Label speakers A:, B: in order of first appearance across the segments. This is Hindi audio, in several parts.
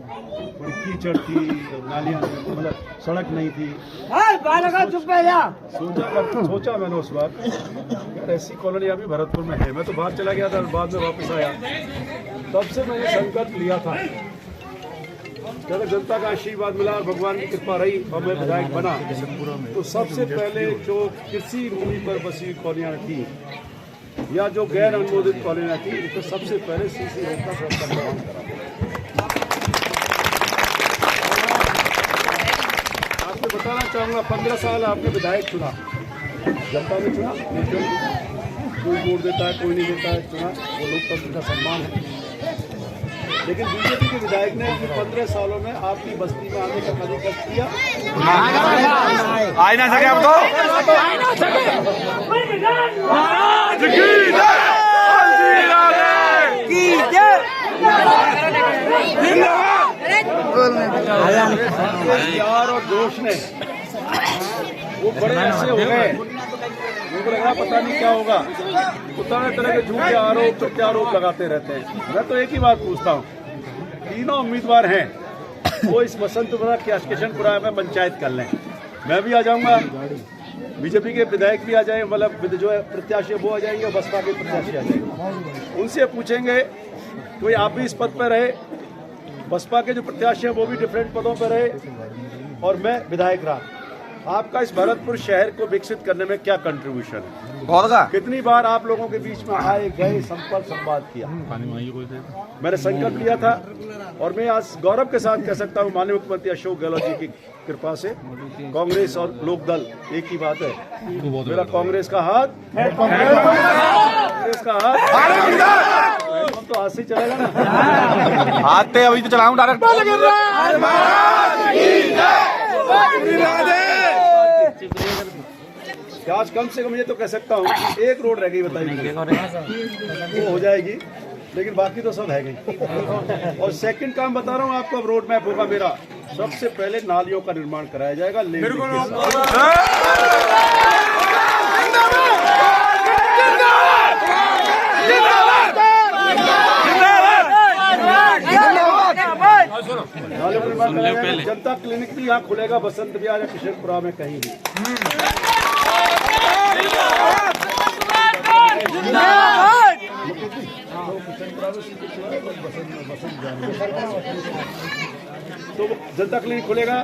A: बड़ी कीचड़ थी, नालियाँ मतलब सड़क नहीं थी। सोचा मैंने उस वक्त यार ऐसी कॉलोनी अभी भरतपुर में है। मैं तो बाहर चला गया था, बाद में वापस आया। तब से मैंने संकल्प लिया था कि अगर जनता का आशीर्वाद मिला और भगवान की कृपा रही और मैं विधायक बना तो सबसे पहले जो कृषि भूमि पर बसी कॉलोनियाँ थी या जो गैर अनुमोदित कॉलोनियाँ थी तो सबसे पहले सीसी रोड का सड़क का निर्माण करा। आपको बताना चाहूँगा 15 साल आपने विधायक चुना, जनता ने चुना, कोई वोट देता है कोई नहीं देता है, चुना, वो लोकतंत्र का सम्मान है। लेकिन बीजेपी के विधायक ने 15 सालों में आपकी बस्ती में आने का कभी कष्ट किया
B: आ ना सके आपको
A: प्यार और जोश ने वो बड़े ऐसे हो गए, मुझे लगा पता नहीं क्या होगा। तरह तरह के झूठे आरोप प्रत्यारोप लगाते रहते हैं। मैं तो एक ही बात पूछता हूँ, तीनों उम्मीदवार हैं, वो इस बसंतपुरा के किशनपुरा में पंचायत कर लें, मैं भी आ जाऊंगा, बीजेपी के विधायक भी आ जाएंगे, मतलब जो है प्रत्याशी वो आ जाएंगे, बसपा के प्रत्याशी आ जाएंगे। उनसे पूछेंगे कोई आप भी इस पद पर रहे, बसपा के जो प्रत्याशी हैं वो भी डिफरेंट पदों पर रहे और मैं विधायक रहा, आपका इस भरतपुर शहर को विकसित करने में क्या कंट्रीब्यूशन है?
B: बहुत का
A: कितनी बार आप लोगों के बीच में आए गए, संपर्क संवाद किया। मैंने संकल्प लिया था और मैं आज गौरव के साथ कह सकता हूं माननीय मुख्यमंत्री अशोक गहलोत जी की कृपा से कांग्रेस और लोकदल एक ही बात है। मेरा कांग्रेस का हाथ, कांग्रेस का हाथ तो हाथ से चलेगा ना,
B: आते अभी तो चलाऊं डायरेक्ट।
A: आज कम से कम ये तो कह सकता हूँ एक रोड रह गई, बताइए वो हो जाएगी, लेकिन बाकी तो सब है गई। और सेकंड काम बता रहा हूँ आपको, अब रोड मैप होगा मेरा, सबसे पहले नालियों का निर्माण कराया जाएगा। नालियों का निर्माण कराया जाएगा। जनता क्लिनिक भी यहाँ खुलेगा बसंत विहार या किशनपुरा में कहीं भी। तो जनता क्लिनिक खुलेगा,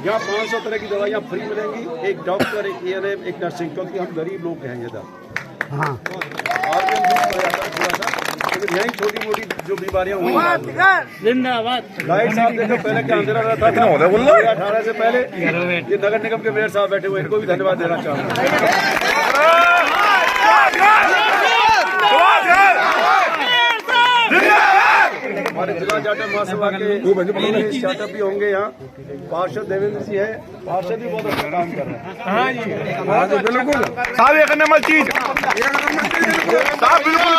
A: यहाँ 500 तरह की दवाइयाँ फ्री मिलेंगी, एक डॉक्टर, एक एएनएम, एक नर्सिंग, क्योंकि हम गरीब लोग हैं इधर। हाँ, और लेकिन यही छोटी मोटी जो बीमारियाँ हुई, जिंदाबाद। लाइट साहब देखो पहले क्या अंधेरा रहता था 2018 से पहले, ये नगर निगम के मेयर साहब बैठे हुए, इनको भी धन्यवाद देना चाहूँगा। हमारे जिला जाटव महासभा के जाटव भी होंगे यहाँ, पार्षद देवेंद्र जी है, पार्षद भी बहुत अच्छा काम कर रहे हैं। हाँ जी बिल्कुल
B: साहब, एक नंबर चीज साहब, बिल्कुल।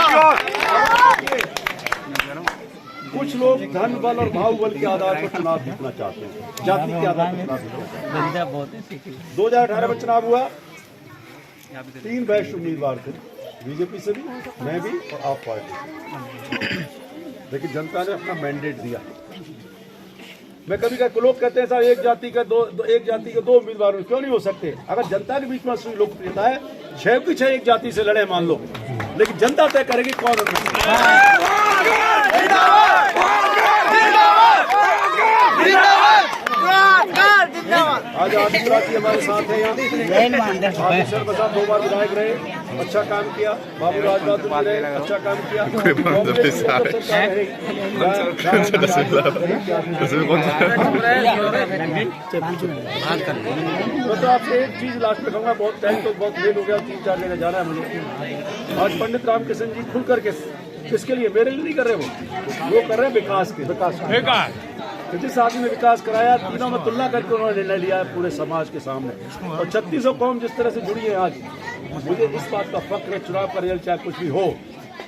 A: कुछ लोग धन बल और बाहुबल के आधार पर चुनाव जीतना चाहते हैं, जाति के आधार पर चुनाव जीतना चाहते हैं। 2018 में चुनाव हुआ, 3 वैश्य उम्मीदवार थे, बीजेपी से भी, मैं भी और आप पार्टी, लेकिन जनता ने अपना मैंडेट दिया। मैं कभी कभी लोग कहते हैं साहब एक जाति के दो उम्मीदवार क्यों नहीं हो सकते? अगर जनता के बीच में असली लोकप्रियता है, 6 की 6 एक जाति से लड़े मान लो, लेकिन जनता तय करेगी कौन आज आदित्य जी हमारे साथ है यहाँ। आदित्य प्रसाद 2 बार विधायक रहे, अच्छा काम किया। बाबू राजबहादुर रहे, अच्छा काम किया। तो आपसे एक चीज लास्ट में कहूँगा, बहुत टाइम तो बहुत लेट हो गया, 3-4 जगह जाना है मुझे। आज पंडित रामकृष्ण जी खुल करके किसके लिए, मेरे लिए नहीं कर रहे, वो कर रहे हैं विकास के। जिस आदमी ने विकास कराया, तीनों में तुलना करके उन्होंने निर्णय लिया है पूरे समाज के सामने। और 3600 कौम जिस तरह से जुड़ी है आज, मुझे इस बात का फक्र है, चुनाव का रिजल्ट चाहे कुछ भी हो,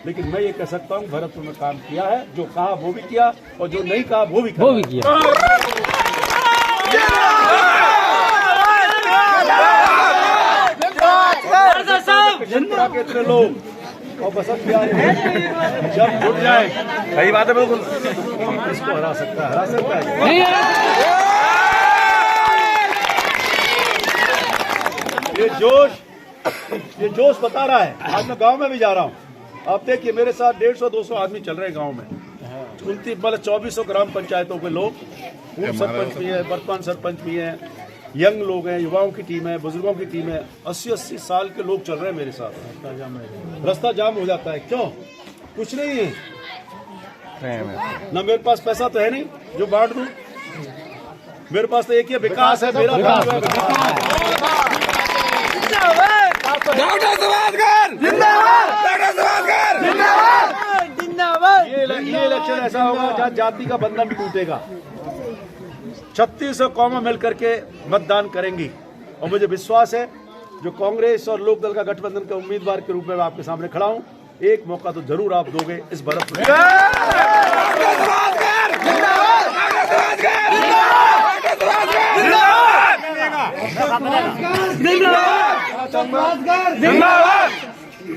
A: लेकिन मैं ये कह सकता हूँ भरतपुर में काम किया है, जो कहा वो भी किया और जो नहीं कहा वो भी किया। इतने लोग और बसंत बिहार जब जुट जाए
B: सही बात है बिल्कुल।
A: इसको हरा सकता है ये जोश बता रहा है। आज मैं गांव में भी जा रहा हूँ, आप देखिए मेरे साथ 150-200 आदमी चल रहे हैं गांव में। 2400 ग्राम पंचायतों के लोग, पूर्व सरपंच भी है, वर्तमान सरपंच भी है, यंग लोग हैं, युवाओं की टीम है, बुजुर्गों की टीम है। 80-80 साल के लोग चल रहे हैं मेरे साथ। रास्ता जाम हो जाता है, क्यों? कुछ नहीं है ना, मेरे पास पैसा तो है नहीं जो बांट दूं। मेरे पास तो एक ही विकास है, मेरा काम है
B: डॉक्टर सुभाषकर जिंदाबाद, डॉक्टर सुभाषकर जिंदाबाद, जिंदाबाद।
A: ये इलेक्शन ऐसा होगा जहाँ जाति का बंधन टूटेगा। 3600 कौमें मिल करके मतदान करेंगी और मुझे विश्वास है जो कांग्रेस और लोकदल का गठबंधन के उम्मीदवार के रूप में मैं आपके सामने खड़ा हूँ। एक मौका तो जरूर आप दोगे इस बर्फ में।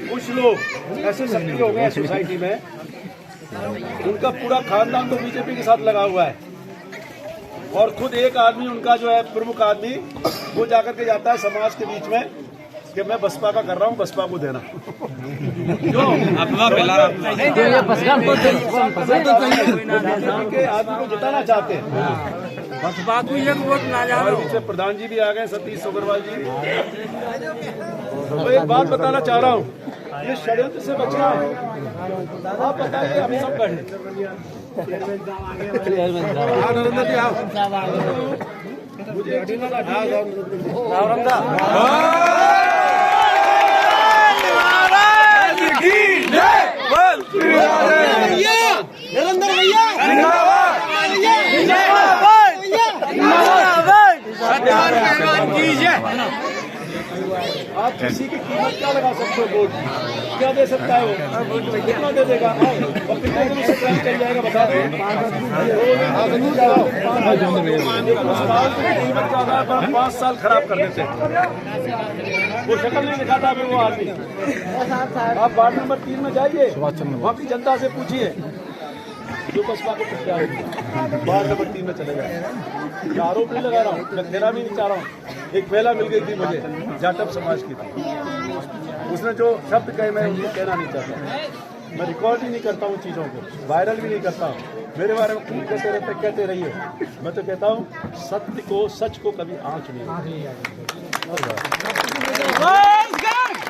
A: कुछ लोग ऐसे सक्रिय हो गए सोसाइटी में, उनका पूरा खानदान तो बीजेपी के साथ लगा हुआ है और खुद एक आदमी उनका जो है प्रमुख आदमी वो जाकर के जाता है समाज के बीच में कि मैं बसपा का कर रहा हूँ, बसपा को देना। आदमी को जिताना चाहते हैं। हमारे बीच में प्रधान जी भी आ गए, सतीश अग्रवाल जी। तो एक बात बताना चाह रहा हूँ, ये षड्यंत्र से बचना है। आप बताइए, हम सब बढ़े मुझे
C: नरेंद्र भैया
A: आप किसी की कीमत क्या लगा सकते हो? वोट क्या दे सकता है वो? कितना दे देगा और कितने दिन से काम चल जाएगा बता दो। कीमत के आधार पर 5 साल खराब कर देते हैं। वो शक्ल नहीं दिखाता अभी वो आदमी। आप वार्ड नंबर 3 में जाइए, वहाँ की जनता से पूछिए जो बसपा को वार्ड नंबर 3 में चले गए। आरोप नहीं लगा रहा हूँ, मैं कहना भी नहीं चाह रहा हूँ। एक पहला मिल गई थी मुझे, जाटव समाज की थी, उसने जो शब्द कहे मैं उनको कहना नहीं चाहता। मैं रिकॉर्ड ही नहीं करता हूँ चीज़ों को, वायरल भी नहीं करता हूँ। मेरे बारे में खूब कहते रहते, कहते रहिए। मैं तो कहता हूँ सत्य को, सच को कभी आँच नहीं।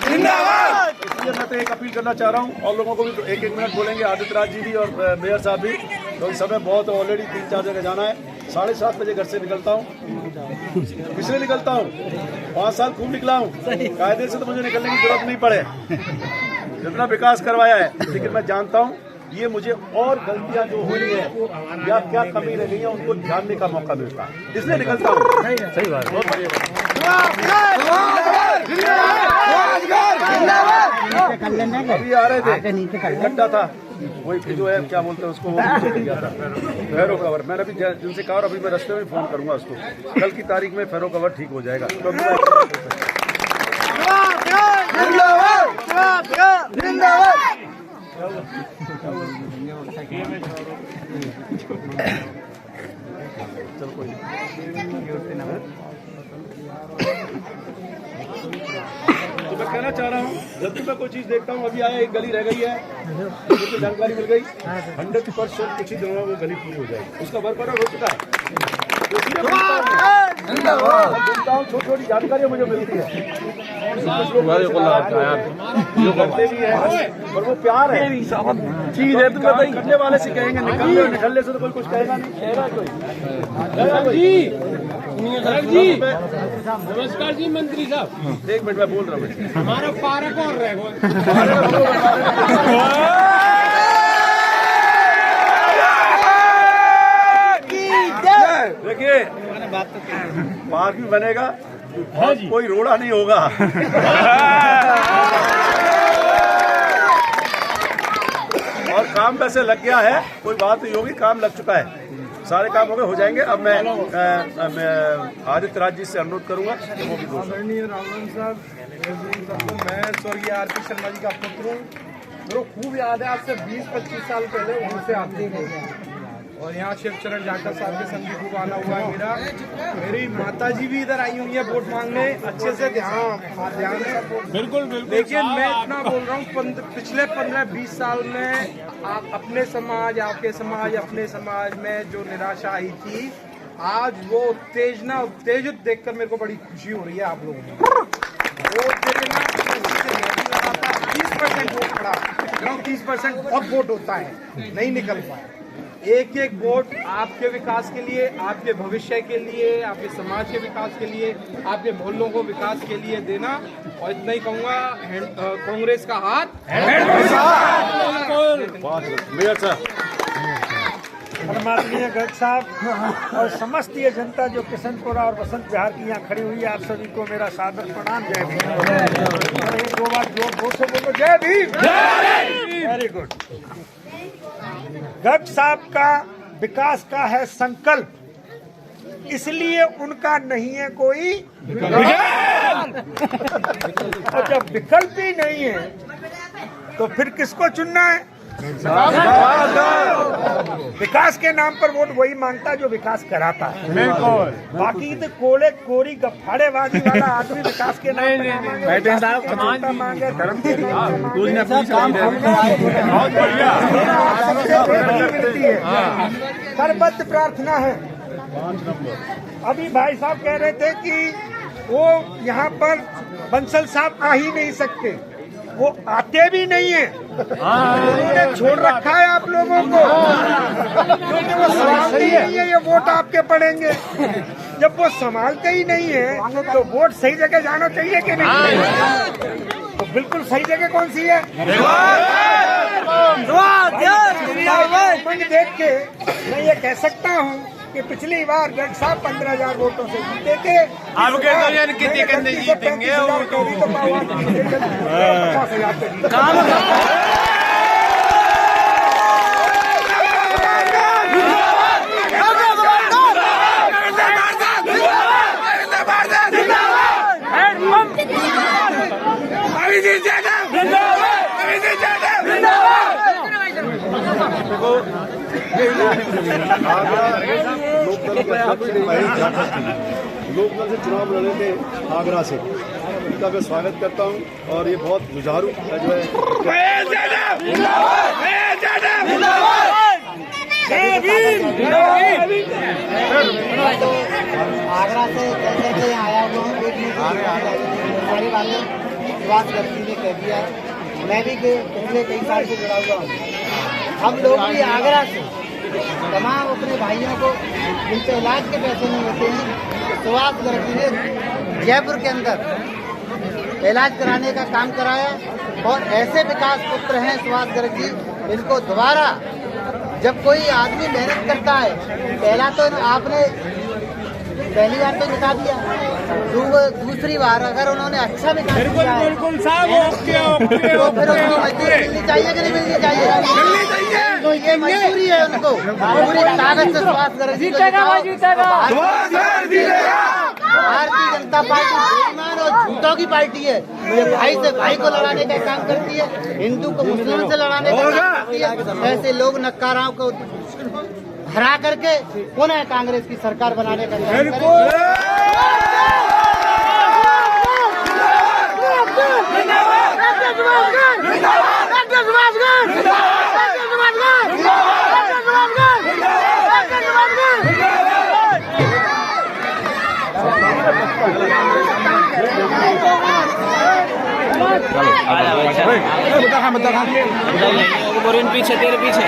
A: इसलिए मैं तो एक अपील करना चाह रहा हूँ और लोगों को भी, तो 1-1 मिनट बोलेंगे आदित्य राज जी भी और मेयर साहब भी। तो समय बहुत ऑलरेडी 3-4 जगह जाना है। 7:30 बजे घर से निकलता हूँ, इसलिए निकलता हूँ 5 साल खूब निकला हूँ। कायदे से तो मुझे निकलने की जरूरत नहीं पड़े, जितना विकास करवाया है। लेकिन मैं जानता हूँ ये मुझे और गलतियां जो हो रही है या क्या कमी रह गई है उनको जानने का मौका मिलता है, इसलिए निकलता हूँ। सही बात, बहुत बढ़िया। अभी आ रहे थे, इकट्ठा था, वही जो है क्या बोलते हैं उसको, वो गया था फेरो कवर। मैंने अभी जिनसे कहा, अभी मैं रास्ते में फोन करूंगा उसको, कल की तारीख में फेरो कवर ठीक हो जाएगा। चल कोई तो मैं कहना चाह रहा हूँ, जब भी मैं कोई चीज देखता हूँ, अभी आया एक गली रह गई है, मुझे जानकारी मिल गई 100% कुछ ही दिनों में वो गली पूरी हो जाएगी। उसका वर्क ऑर्डर हो चुका है। छोटी छोटी जानकारियाँ मुझे मिलती है, जो करते भी है, पर वो प्यार है चीज है। तो करने वाले से कहेंगे निकलने, और निकलने से तो कोई कुछ कहेगा नहीं।
C: नमस्कार जी मंत्री साहब।
A: 1 मिनट मैं बोल रहा हूँ।
C: हमारा पार्क और रहे
A: देखिए, पार्क भी बनेगा और कोई रोड़ा नहीं होगा। और काम वैसे लग गया है, कोई बात नहीं होगी, काम लग चुका है, सारे काम हो जाएंगे। अब मैं आदित्य राज जी से अनुरोध करूंगा वो भी
D: आदरणीय रामन साहब, मैं स्वर्गीय आरपी शर्मा जी का पुत्र हूँ
C: मेरे को खूब याद है, आज से 20-25 साल पहले वहाँ से आते थे और यहाँ शिवचरण जाटव साहब के संग भी खूब आना हुआ है मेरा। मेरी माता जी भी इधर आई हुई है वोट मांगने, अच्छे से ध्यान है।
A: बिल्कुल
C: लेकिन मैं इतना बोल रहा हूँ, पिछले 15-20 साल में अपने समाज, आपके समाज, अपने समाज में जो निराशा आई थी, आज वो उत्तेजित देखकर मेरे को बड़ी खुशी हो रही है आप लोगों को। वो उत्तेजना 30% वोट पड़ा, 30% बहुत वोट होता है, नहीं निकल पाया। एक एक वोट आपके विकास के लिए, आपके भविष्य के लिए, आपके समाज के विकास के लिए, आपके मोहल्लों को विकास के लिए देना। और इतना ही कहूँगा, कांग्रेस का हाथ
A: मेयर साहब,
D: परमात्मीय गर्ग साहब और समस्त ये जनता जो किशनपुरा और बसंत विहार की यहाँ खड़ी हुई है, आप सभी को मेरा सादर प्रणाम। जय भीम। और एक दो बार जोर से बोलो, जय भीम। Very good. गर्ग साहब का विकास का है संकल्प, इसलिए उनका नहीं है कोई और जब विकल्प ही नहीं है तो फिर किसको चुनना है? विकास के नाम पर वोट वही मांगता है जो विकास कराता है। बाकी तो कोले कोरी गफाड़ेबाजी वाला आदमी विकास के नाम पर मांगे, धर्म के नाम मिलती है। करबद्ध प्रार्थना है। अभी भाई साहब कह रहे थे कि वो यहाँ पर बंसल साहब आ ही नहीं सकते, वो आते भी नहीं है, उन्होंने छोड़ रखा है आप लोगों को, क्योंकि वो संभालते ही नहीं है, ये वोट आपके पड़ेंगे। जब वो संभालते ही नहीं है तो वोट सही जगह जाना चाहिए कि नहीं? तो बिल्कुल सही जगह कौन सी है? देख के मैं ये कह सकता हूँ कि पिछली बार गर्ग साहब 15,000 वोटों से जीते थे।
B: आपके दौरान कितने कंधे जीतेंगे?
D: 50,000
A: लोकदल से चुनाव लड़े थे आगरा से, उनका मैं स्वागत करता हूं। और ये बहुत जुझारू जो है,
E: आगरा से चल के आया हुआ हूँ। सारी बातें स्वास्थ्य व्यक्ति ने कह दिया, मैं भी पिछले कई साल से जुड़ा हुआ हूँ। हम लोग भी आगरा से तमाम अपने भाइयों को जिनके इलाज के पैसे नहीं होते हैं, स्वास्थ्य व्यक्ति ने जयपुर के अंदर इलाज कराने का काम कराया। और ऐसे विकास पुत्र हैं स्वास्थ्य व्यक्ति, इनको दोबारा जब कोई आदमी मेहनत करता है, पहला तो आपने पहली बार तो जिता दिया, दूसरी बार अगर उन्होंने अच्छा विकास किया है तो फिर उसको मजदूरी मिलनी चाहिए कि नहीं मिलनी चाहिए? तो ये मजदूरी है, उनको पूरी ताकत से स्वास्थ्य भारतीय जनता पार्टी बेईमान और झूठों की पार्टी है। ये भाई से भाई को लड़ाने का काम करती है, हिंदू को मुस्लिम से लड़ाने का काम करती है। ऐसे लोग नक्काराओं को हरा करके पुनः कांग्रेस की सरकार बनाने का काम
B: पीछे तेरे पीछे